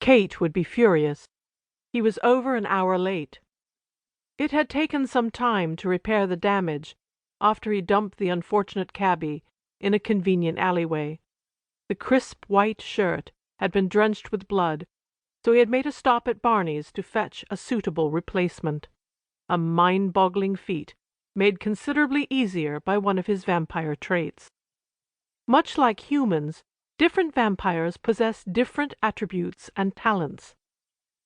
Kate would be furious. He was over an hour late. It had taken some time to repair the damage after he dumped the unfortunate cabby in a convenient alleyway. The crisp white shirt had been drenched with blood, so he had made a stop at Barney's to fetch a suitable replacement. A mind-boggling feat, made considerably easier by one of his vampire traits. Much like humans, different vampires possess different attributes and talents.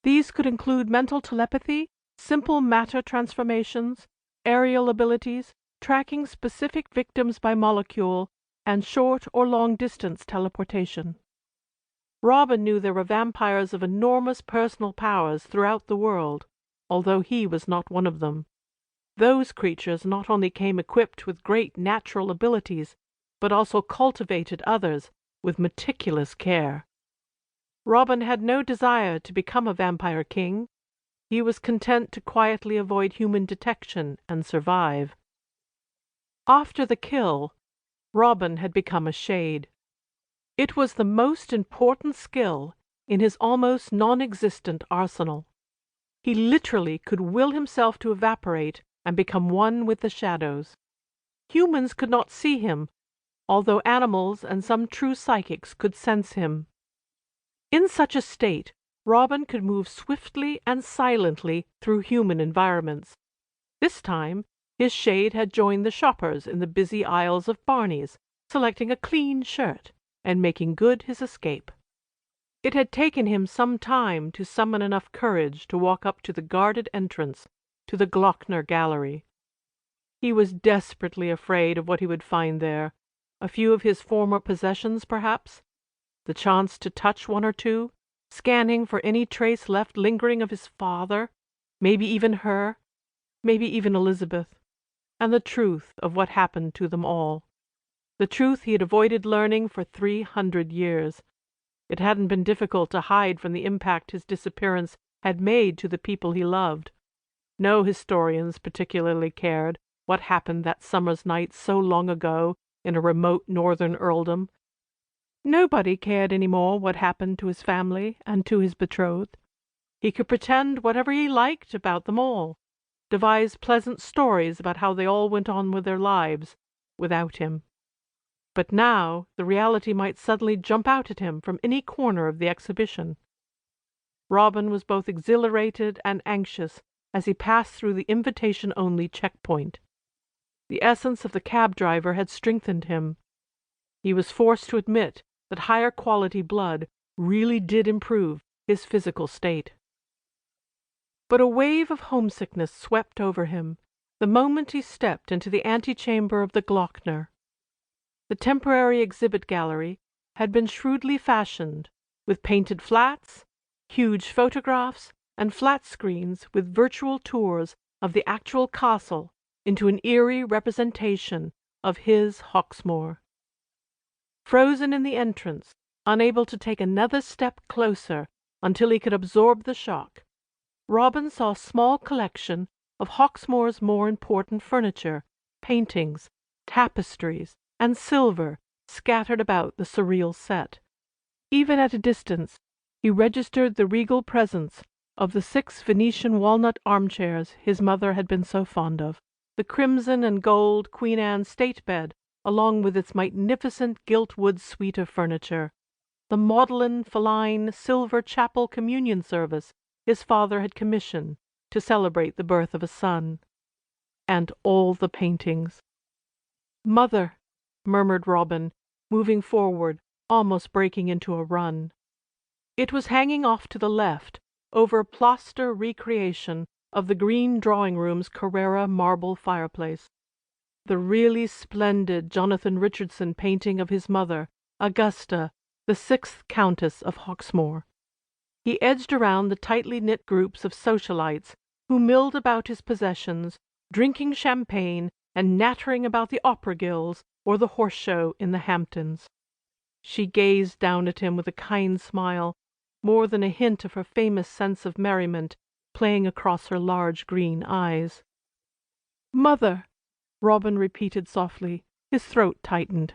These could include mental telepathy, simple matter transformations, aerial abilities, tracking specific victims by molecule, and short or long-distance teleportation. Robin knew there were vampires of enormous personal powers throughout the world, although he was not one of them. Those creatures not only came equipped with great natural abilities, but also cultivated others with meticulous care. Robin had no desire to become a vampire king. He was content to quietly avoid human detection and survive. After the kill, Robin had become a shade. It was the most important skill in his almost non-existent arsenal. He literally could will himself to evaporate and become one with the shadows. Humans could not see him, although animals and some true psychics could sense him. In such a state, Robin could move swiftly and silently through human environments. This time, his shade had joined the shoppers in the busy aisles of Barney's, selecting a clean shirt and making good his escape. It had taken him some time to summon enough courage to walk up to the guarded entrance to the Glockner Gallery. He was desperately afraid of what he would find there. A few of his former possessions, perhaps? The chance to touch one or two, scanning for any trace left lingering of his father, maybe even her, maybe even Elizabeth, and the truth of what happened to them all. The truth he had avoided learning for 300 years. It hadn't been difficult to hide from the impact his disappearance had made to the people he loved. No historians particularly cared what happened that summer's night so long ago in a remote northern earldom. Nobody cared any more what happened to his family and to his betrothed. He could pretend whatever he liked about them all, devise pleasant stories about how they all went on with their lives without him. But now the reality might suddenly jump out at him from any corner of the exhibition. Robin was both exhilarated and anxious as he passed through the invitation-only checkpoint. The essence of the cab driver had strengthened him. He was forced to admit that higher quality blood really did improve his physical state. But a wave of homesickness swept over him the moment he stepped into the antechamber of the Glockner. The temporary exhibit gallery had been shrewdly fashioned, with painted flats, huge photographs, and flat screens with virtual tours of the actual castle into an eerie representation of his Hawkesmoor. Frozen in the entrance, unable to take another step closer until he could absorb the shock, Robin saw a small collection of Hawkesmoor's more important furniture, paintings, tapestries, and silver scattered about the surreal set. Even at a distance, he registered the regal presence of the 6 Venetian walnut armchairs his mother had been so fond of, the crimson and gold Queen Anne state bed, along with its magnificent gilt wood suite of furniture, the maudlin, feline, silver chapel communion service his father had commissioned to celebrate the birth of a son, and all the paintings. "Mother," murmured Robin, moving forward, almost breaking into a run. It was hanging off to the left, over a plaster recreation of the green drawing-room's Carrara marble fireplace. The really splendid Jonathan Richardson painting of his mother, Augusta, the 6th Countess of Hawkesmoor. He edged around the tightly knit groups of socialites who milled about his possessions, drinking champagne and nattering about the opera guilds or the horse show in the Hamptons. She gazed down at him with a kind smile, more than a hint of her famous sense of merriment playing across her large green eyes. "Mother," Robin repeated softly, his throat tightened.